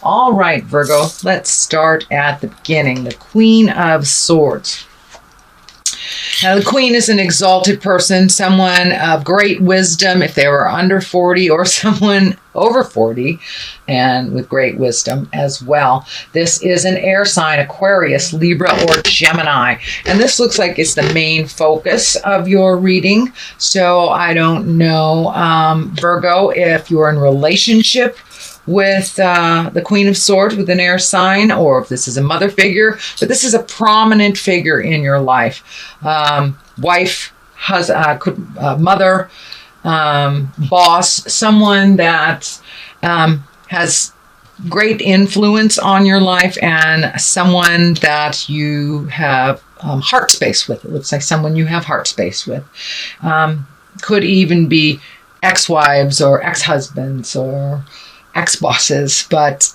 All right, Virgo, let's start at the beginning. The Queen of Swords. Now, the Queen is an exalted person, someone of great wisdom if they were under 40, or someone over 40 and with great wisdom as well. This is an air sign, Aquarius, Libra, or Gemini. And this looks like it's the main focus of your reading. So I don't know, Virgo, if you're in relationship with the Queen of Swords with an air sign, or if this is a mother figure, but this is a prominent figure in your life. Wife, mother, boss, someone that has great influence on your life, and someone that you have heart space with. It looks like someone you have heart space with. Could even be ex-wives or ex-husbands or ex-bosses, but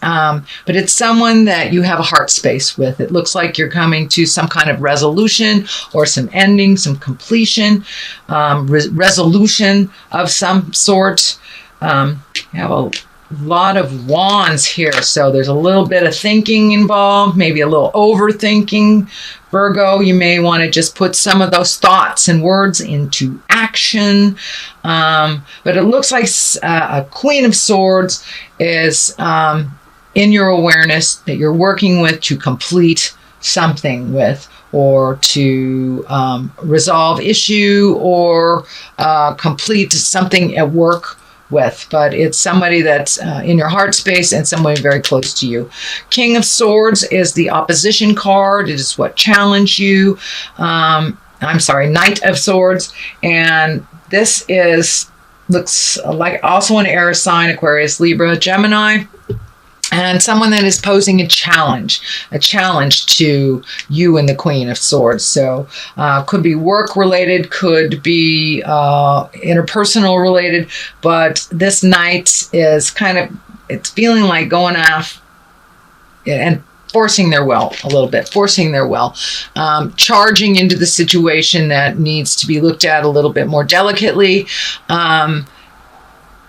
it's someone that you have a heart space with. It looks like you're coming to some kind of resolution or some ending, some completion, resolution of some sort. You have a lot of wands here, so there's a little bit of thinking involved, maybe a little overthinking. Virgo, you may want to just put some of those thoughts and words into action. But it looks like a Queen of Swords is in your awareness that you're working with to complete something with, or to resolve issue, or complete something at work with, but it's somebody that's in your heart space and somebody very close to you. King of Swords is the opposition card. It is what challenged you. Knight of Swords, and this looks like also an air sign, Aquarius, Libra, Gemini, and someone that is posing a challenge to you and the Queen of Swords. So could be work related, could be interpersonal related, but this knight is it's feeling like going off and forcing their will a little bit, charging into the situation that needs to be looked at a little bit more delicately.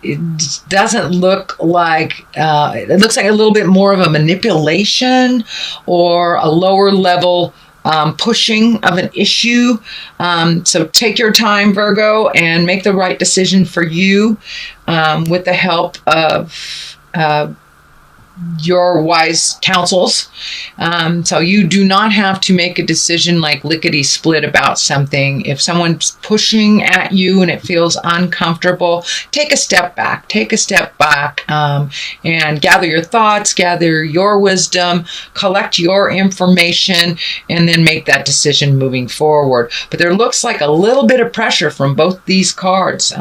It doesn't look like, it looks like a little bit more of a manipulation or a lower level pushing of an issue. So take your time, Virgo, and make the right decision for you with the help of your wise counsels. So you do not have to make a decision like lickety split about something. If someone's pushing at you and it feels uncomfortable, take a step back, and gather your thoughts, gather your wisdom, collect your information, and then make that decision moving forward. But there looks like a little bit of pressure from both these cards,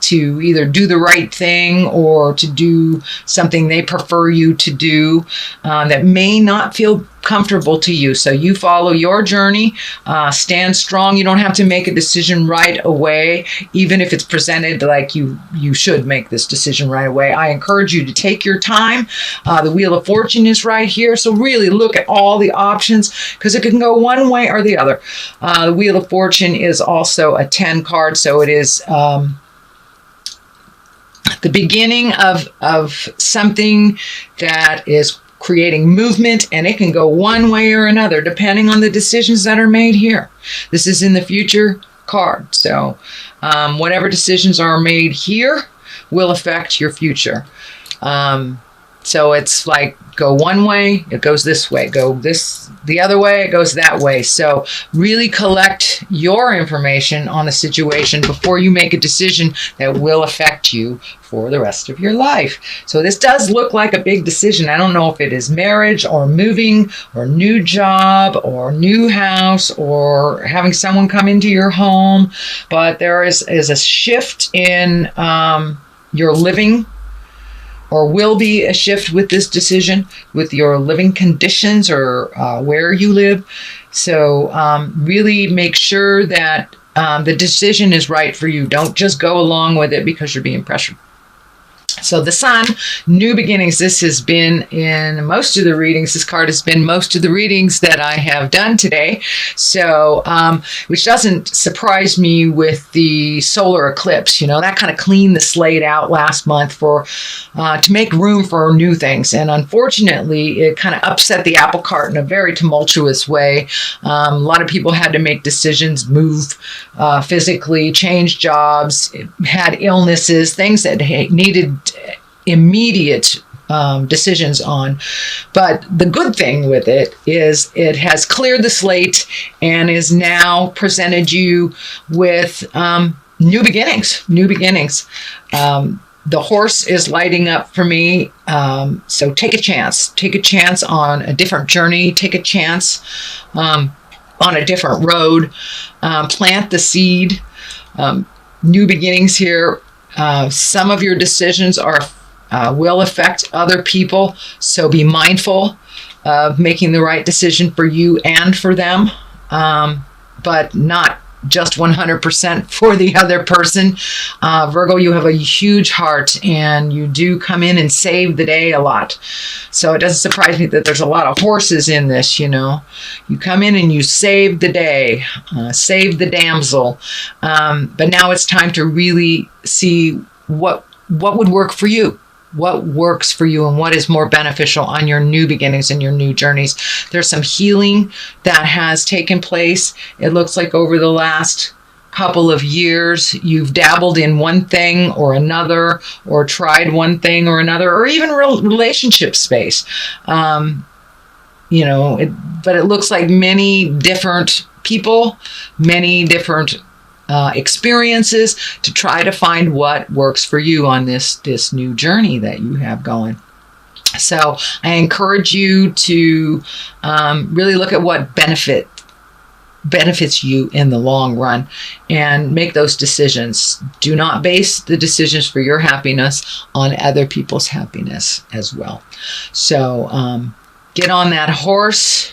to either do the right thing or to do something they prefer you to do that may not feel comfortable to you. So you follow your journey, stand strong. You don't have to make a decision right away, even if it's presented like you should make this decision right away. I encourage you to take your time. The Wheel of Fortune is right here. So really look at all the options, because it can go one way or the other. The Wheel of Fortune is also a 10 card. So it is the beginning of something that is creating movement, and it can go one way or another depending on the decisions that are made here. This is in the future card. So whatever decisions are made here will affect your future. So it's like, go one way, it goes this way. Go the other way, it goes that way. So really collect your information on the situation before you make a decision that will affect you for the rest of your life. So this does look like a big decision. I don't know if it is marriage or moving or new job or new house or having someone come into your home, but there is a shift in your living, or will be a shift with this decision, with your living conditions or where you live. So really make sure that the decision is right for you. Don't just go along with it because you're being pressured. So the Sun, new beginnings. This has been in most of the readings. This card has been most of the readings that I have done today. So, which doesn't surprise me with the solar eclipse. You know, that kind of cleaned the slate out last month for to make room for new things. And unfortunately, it kind of upset the apple cart in a very tumultuous way. A lot of people had to make decisions, move physically, change jobs, had illnesses, things that needed immediate decisions on. But the good thing with it is it has cleared the slate and is now presented you with new beginnings. The horse is lighting up for me. So take a chance. Take a chance on a different journey. Take a chance on a different road. Plant the seed. New beginnings here. Some of your decisions will affect other people, so be mindful of making the right decision for you and for them, but not just 100% for the other person. Virgo, you have a huge heart and you do come in and save the day a lot. So it doesn't surprise me that there's a lot of horses in this, you know. You come in and you save the day, save the damsel. But now it's time to really see what would work for you. What works for you and what is more beneficial on your new beginnings and your new journeys. There's some healing that has taken place. It looks like over the last couple of years, you've dabbled in one thing or another, or tried one thing or another, or even relationship space. You know, but it looks like many different people, many different experiences to try to find what works for you on this new journey that you have going. So I encourage you to really look at what benefits you in the long run and make those decisions. Do not base the decisions for your happiness on other people's happiness as well. So get on that horse,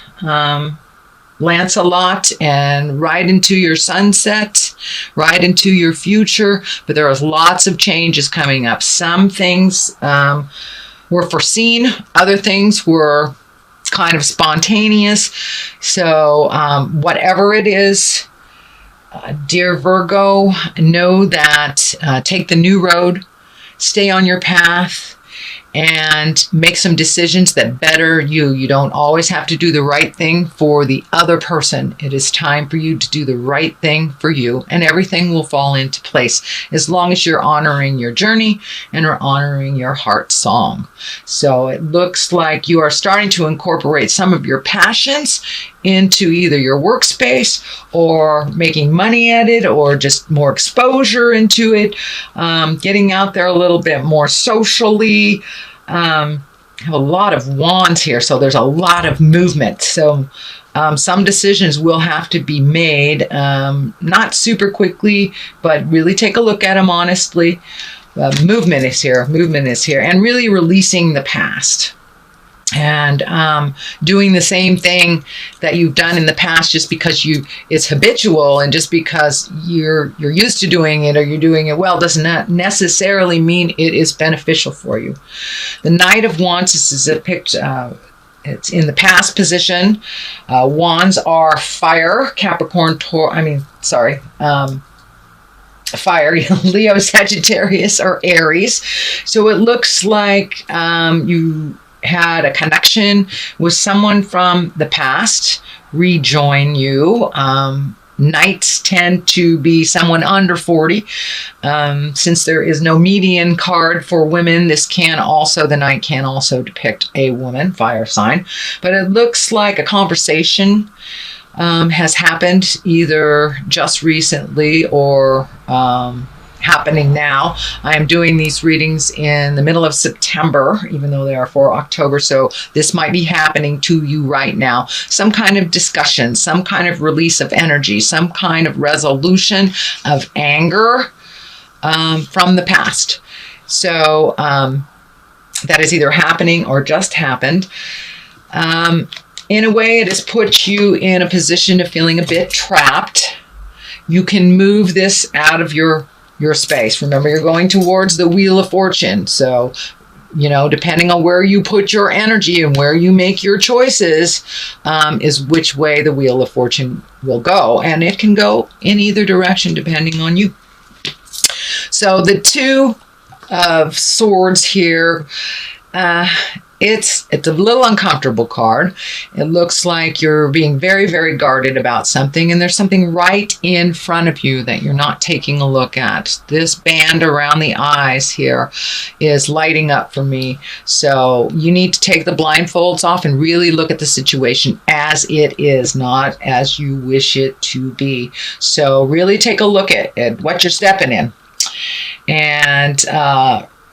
Lancelot, and ride into your sunset, ride into your future. But there are lots of changes coming up. Some things were foreseen, other things were kind of spontaneous. So whatever it is, dear Virgo, know that take the new road, stay on your path, and make some decisions that better you. You don't always have to do the right thing for the other person. It is time for you to do the right thing for you, and everything will fall into place as long as you're honoring your journey and are honoring your heart song. So it looks like you are starting to incorporate some of your passions into either your workspace or making money at it, or just more exposure into it, getting out there a little bit more socially. I have a lot of wands here, so there's a lot of movement. So some decisions will have to be made, not super quickly, but really take a look at them honestly. Movement is here, and really releasing the past. And doing the same thing that you've done in the past just because it's habitual, and just because you're used to doing it or you're doing it well does not necessarily mean it is beneficial for you. The Knight of Wands is depicted. It's in the past position. Wands are fire, Capricorn, fire, Leo, Sagittarius, or Aries. So it looks like you had a connection with someone from the past rejoin you. Knights tend to be someone under 40. Since there is no median card for women, the Knight can also depict a woman, fire sign. But it looks like a conversation has happened either just recently or happening now. I am doing these readings in the middle of September, even though they are for October. So this might be happening to you right now. Some kind of discussion, some kind of release of energy, some kind of resolution of anger from the past. So that is either happening or just happened. In a way, it has put you in a position of feeling a bit trapped. You can move this out of your your space. Remember, you're going towards the Wheel of Fortune. So, depending on where you put your energy and where you make your choices, is which way the Wheel of Fortune will go. And it can go in either direction depending on you. So the Two of Swords here, it's a little uncomfortable card. It looks like you're being very, very guarded about something, and there's something right in front of you that you're not taking a look at. This band around the eyes here is lighting up for me. So you need to take the blindfolds off and really look at the situation as it is, not as you wish it to be. So really take a look at what you're stepping in, and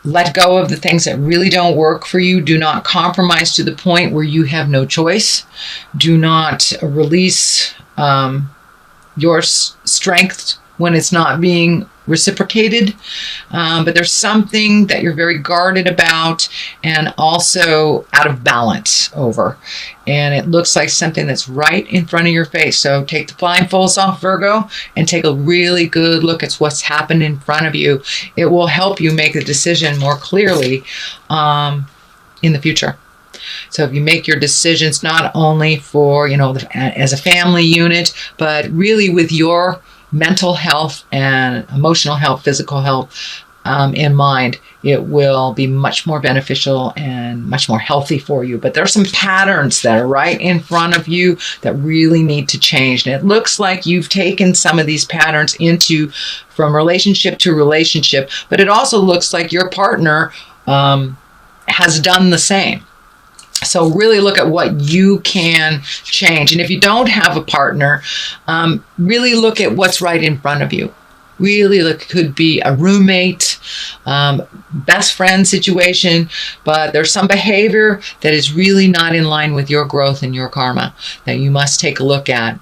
let go of the things that really don't work for you. Do not compromise to the point where you have no choice. Do not release your strength when it's not being reciprocated. But there's something that you're very guarded about and also out of balance over. And it looks like something that's right in front of your face. So take the blindfolds off, Virgo, and take a really good look at what's happened in front of you. It will help you make a decision more clearly in the future. So if you make your decisions not only for, as a family unit, but really with your mental health and emotional health, physical health in mind, it will be much more beneficial and much more healthy for you. But there are some patterns that are right in front of you that really need to change. And it looks like you've taken some of these patterns from relationship to relationship, but it also looks like your partner has done the same. So really look at what you can change. And if you don't have a partner, really look at what's right in front of you. Really look, it could be a roommate, best friend situation, but there's some behavior that is really not in line with your growth and your karma that you must take a look at.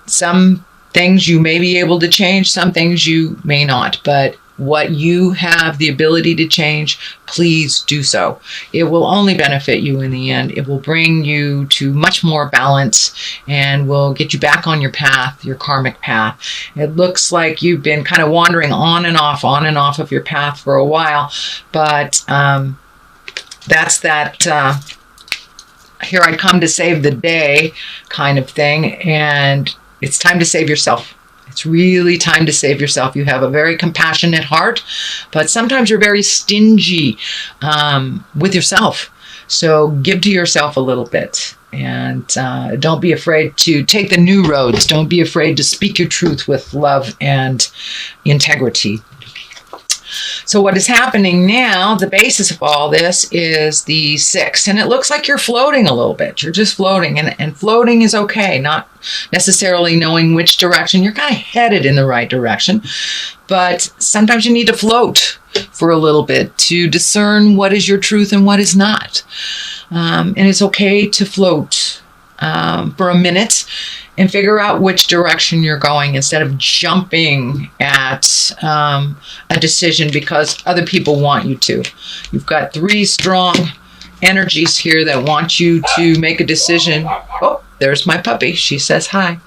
Some things you may be able to change, some things you may not, but what you have the ability to change, please do so. It will only benefit you in the end. It will bring you to much more balance and will get you back on your path, your karmic path. It looks like you've been kind of wandering on and off of your path for a while, but that's that here I come to save the day kind of thing, and it's time to save yourself. It's really time to save yourself. You have a very compassionate heart, but sometimes you're very stingy with yourself. So give to yourself a little bit, and don't be afraid to take the new roads. Don't be afraid to speak your truth with love and integrity. So what is happening now, the basis of all this is the 6. And it looks like you're floating a little bit. You're just floating. And floating is okay, not necessarily knowing which direction. You're kind of headed in the right direction. But sometimes you need to float for a little bit to discern what is your truth and what is not. And it's okay to float for a minute and figure out which direction you're going instead of jumping at a decision because other people want you to. You've got 3 strong energies here that want you to make a decision. Oh, there's my puppy. She says hi.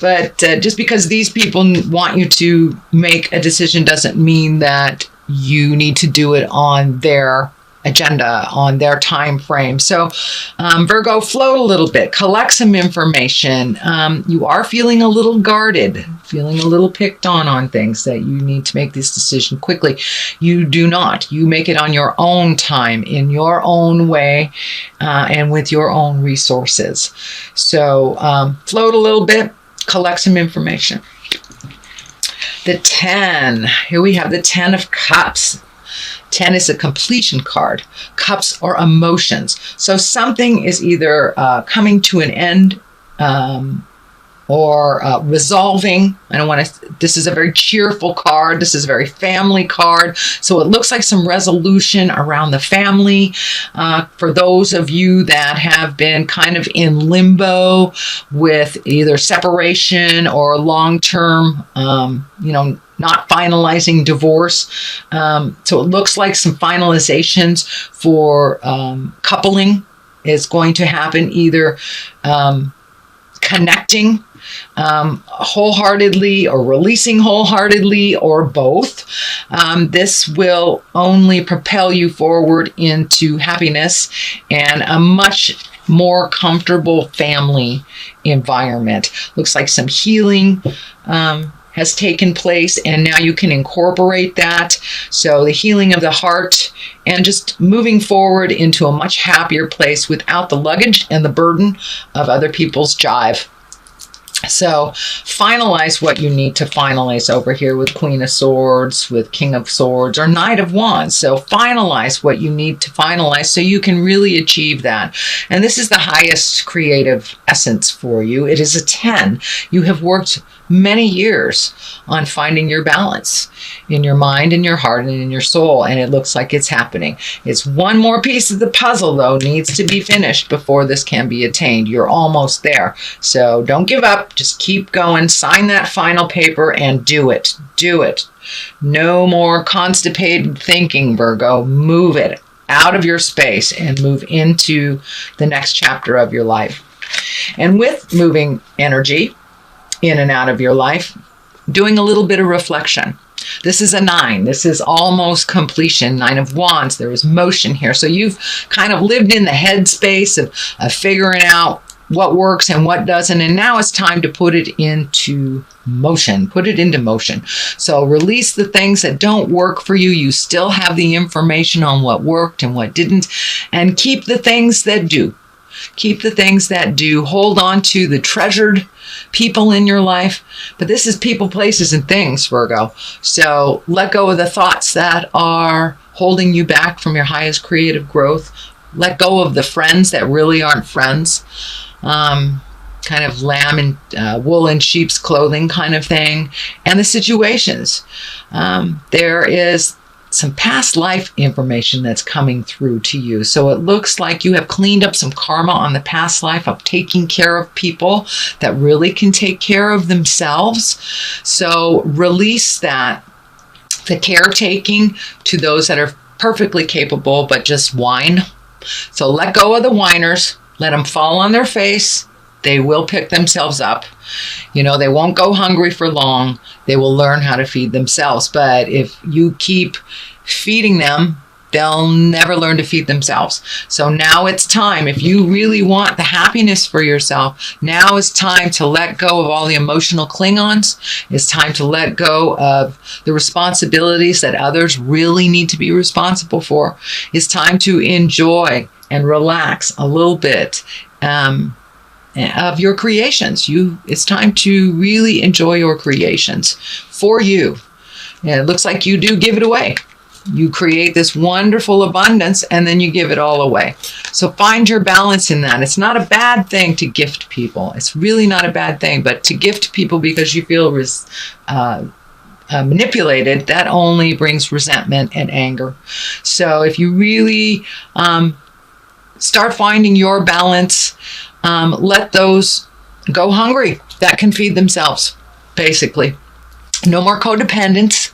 But just because these people want you to make a decision doesn't mean that you need to do it on their agenda, on their time frame. So Virgo, float a little bit, collect some information. You are feeling a little guarded, feeling a little picked on things that you need to make this decision quickly. You do not. You make it on your own time, in your own way, and with your own resources. So float a little bit, collect some information. The 10. Here we have the 10 of Cups. 10 is a completion card. Cups are emotions. So something is either coming to an end or resolving. This is a very cheerful card. This is a very family card. So it looks like some resolution around the family. For those of you that have been kind of in limbo with either separation or long-term, not finalizing divorce. So it looks like some finalizations for coupling is going to happen, either connecting wholeheartedly or releasing wholeheartedly or both. This will only propel you forward into happiness and a much more comfortable family environment. Looks like some healing has taken place, and now you can incorporate that. So the healing of the heart and just moving forward into a much happier place without the luggage and the burden of other people's jive. So finalize what you need to finalize over here with Queen of Swords, with King of Swords, or Knight of Wands. So finalize what you need to finalize so you can really achieve that. And this is the highest creative essence for you. It is a 10. You have worked many years on finding your balance in your mind, in your heart, and in your soul, and it looks like it's happening. It's one more piece of the puzzle, though, needs to be finished before this can be attained. You're almost there, so don't give up. Just keep going. Sign that final paper and do it. Do it. No more constipated thinking, Virgo. Move it out of your space and move into the next chapter of your life. And with moving energy in and out of your life, doing a little bit of reflection. This is a 9. This is almost completion. 9 of Wands. There is motion here. So you've kind of lived in the headspace of figuring out what works and what doesn't. And now it's time to put it into motion. Put it into motion. So release the things that don't work for you. You still have the information on what worked and what didn't. And keep the things that do. Keep the things that do. Hold on to the treasured people in your life. But this is people, places, and things, Virgo. So let go of the thoughts that are holding you back from your highest creative growth. Let go of the friends that really aren't friends. Kind of lamb and wool in sheep's clothing kind of thing. And the situations. There is some past life information that's coming through to you. So it looks like you have cleaned up some karma on the past life of taking care of people that really can take care of themselves. So release that, the caretaking, to those that are perfectly capable but just whine. So let go of the whiners. Let them fall on their face. They will pick themselves up. You know, they won't go hungry for long. They will learn how to feed themselves. But if you keep feeding them, they'll never learn to feed themselves. So now it's time. If you really want the happiness for yourself, now is time to let go of all the emotional Klingons. It's time to let go of the responsibilities that others really need to be responsible for. It's time to enjoy and relax a little bit of your creations. It's time to really enjoy your creations for you. And it looks like you do give it away. You create this wonderful abundance and then you give it all away. So find your balance in that. It's not a bad thing to gift people. It's really not a bad thing, but to gift people because you feel manipulated, that only brings resentment and anger. So if you really start finding your balance, let those go hungry that can feed themselves, basically. No more codependence,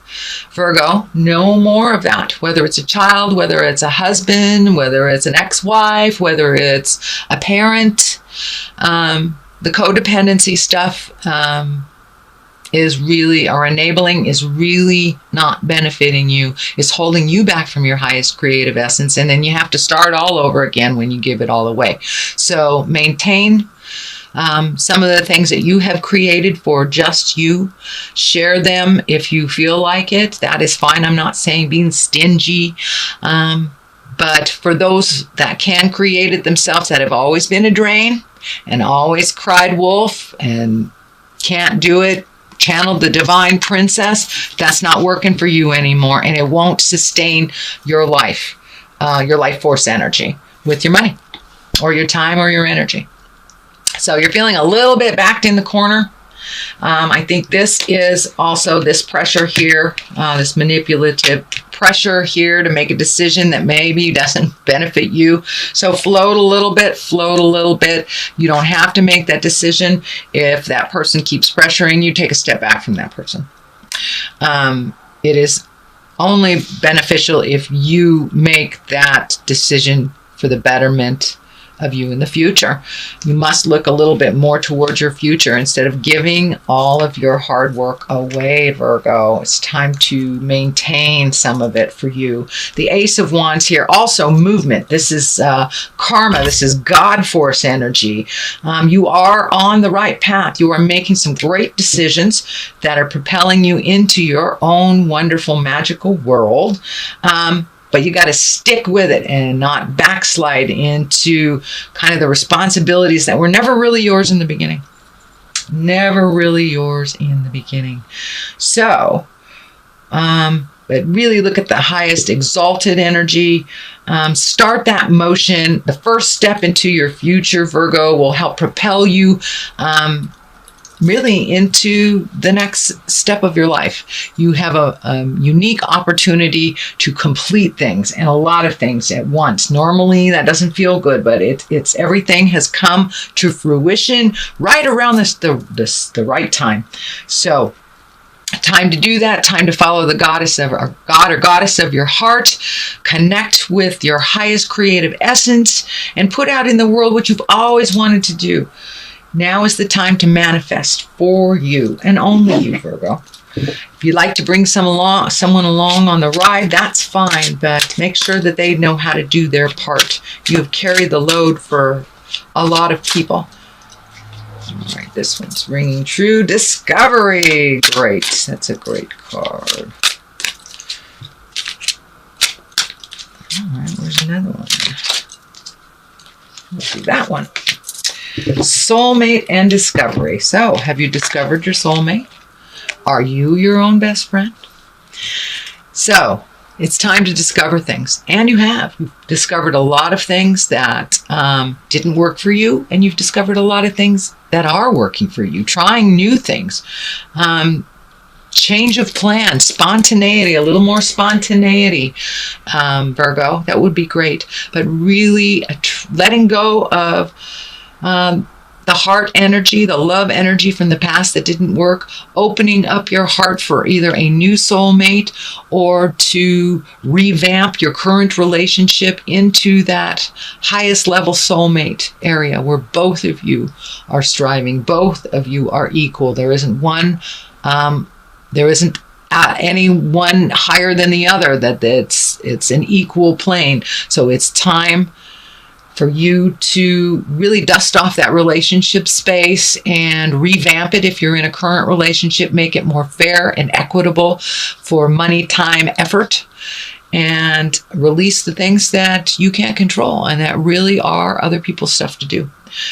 Virgo. No more of that. Whether it's a child, whether it's a husband, whether it's an ex-wife, whether it's a parent. The codependency stuff is really, or enabling, is really not benefiting you. It's holding you back from your highest creative essence. And then you have to start all over again when you give it all away. So maintain some of the things that you have created for just you. Share them if you feel like it. That is fine. I'm not saying being stingy. But for those that can create it themselves, that have always been a drain and always cried wolf and can't do it, channeled the divine princess, that's not working for you anymore. And it won't sustain your life force energy with your money or your time or your energy. So you're feeling a little bit backed in the corner. I think this is also this pressure here, this manipulative pressure here to make a decision that maybe doesn't benefit you. So float a little bit, float a little bit. You don't have to make that decision. If that person keeps pressuring you, take a step back from that person. It is only beneficial if you make that decision for the betterment of you in the future. You must look a little bit more towards your future instead of giving all of your hard work away, Virgo. It's time to maintain some of it for you. The Ace of Wands here, also movement. This is karma. This is God force energy. You are on the right path. You are making some great decisions that are propelling you into your own wonderful magical world. But you got to stick with it and not backslide into kind of the responsibilities that were never really yours in the beginning. Never really yours in the beginning. So, but really look at the highest exalted energy. Start that motion. The first step into your future, Virgo, will help propel you really into the next step of your life. You have a unique opportunity to complete things and a lot of things at once. Normally that doesn't feel good, but it's everything has come to fruition right around the right time. So time to do that, time to follow the goddess of or god or goddess of your heart, connect with your highest creative essence, and put out in the world what you've always wanted to do. Now is the time to manifest for you and only you, Virgo. If you'd like to bring someone along on the ride, that's fine, but make sure that they know how to do their part. You have carried the load for a lot of people. All right, this one's ringing true. Discovery. Great. That's a great card. All right, where's another one? Let's do that one. Soulmate and discovery. So, have you discovered your soulmate? Are you your own best friend? So, it's time to discover things. And you have. You've discovered a lot of things that didn't work for you, and you've discovered a lot of things that are working for you. Trying new things. Change of plan, spontaneity, a little more spontaneity, Virgo. That would be great. But really letting go of the heart energy, the love energy from the past that didn't work, opening up your heart for either a new soulmate or to revamp your current relationship into that highest level soulmate area where both of you are striving, both of you are equal. There isn't one, there isn't any one higher than the other, that it's an equal plane. So it's time for you to really dust off that relationship space and revamp it if you're in a current relationship, make it more fair and equitable for money, time, effort, and release the things that you can't control and that really are other people's stuff to do.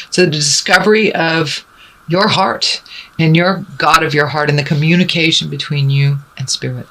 So the discovery of your heart and your God of your heart and the communication between you and spirit.